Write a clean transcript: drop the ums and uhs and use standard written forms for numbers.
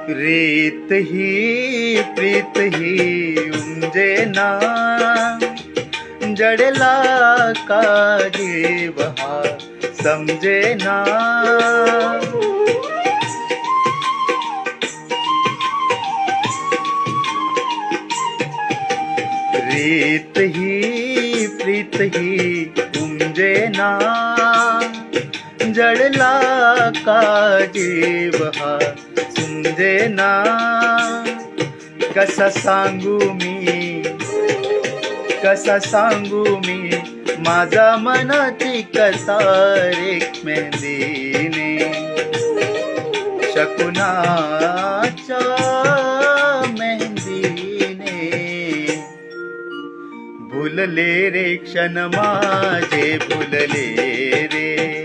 रीत ही प्रीत ही उमजेना, जडला का जीव हा समजेना. रीत ही प्रीत ही उमजेना, जडला का जीव हा समजेना. कसा सांगू मी, कसा सांगू मी माझा मनाची कथा रेखमेंदीने. शकुनाच्या मेहंदीने भुलले रे क्षण माझे, भुलले रे.